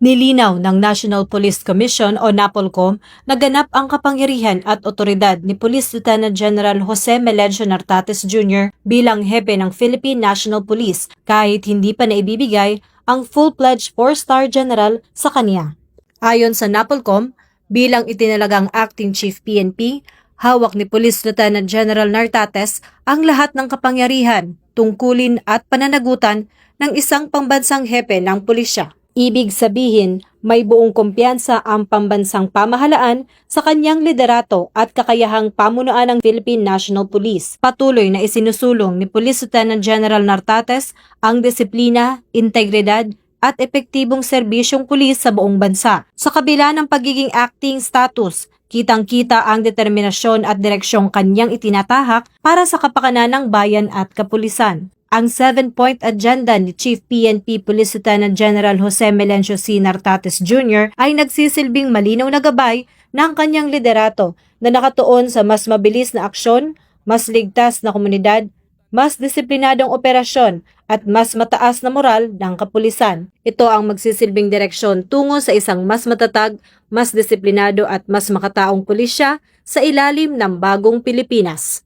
Nilinaw ng National Police Commission o NAPOLCOM na ganap ang kapangyarihan at otoridad ni Police Lieutenant General Jose Melencio Nartates Jr. bilang hepe ng Philippine National Police kahit hindi pa naibibigay ang full-fledged 4-star general sa kanya. Ayon sa NAPOLCOM, bilang itinalagang Acting Chief PNP, hawak ni Police Lieutenant General Nartates ang lahat ng kapangyarihan, tungkulin at pananagutan ng isang pambansang hepe ng pulisya. Ibig sabihin, may buong kumpiyansa ang pambansang pamahalaan sa kanyang liderato at kakayahang pamunuan ng Philippine National Police. Patuloy na isinusulong ni Police Lieutenant General Nartates ang disiplina, integridad at epektibong serbisyong pulis sa buong bansa. Sa kabila ng pagiging acting status, kitang-kita ang determinasyon at direksyong kanyang itinatahak para sa kapakanan ng bayan at kapulisan. Ang 7-point agenda ni Chief PNP Police Lieutenant General Jose Melencio C. Nartates Jr. ay nagsisilbing malinaw na gabay ng kanyang liderato na nakatuon sa mas mabilis na aksyon, mas ligtas na komunidad, mas disiplinadong operasyon at mas mataas na moral ng kapulisan. Ito ang magsisilbing direksyon tungo sa isang mas matatag, mas disiplinado at mas makataong pulisya sa ilalim ng bagong Pilipinas.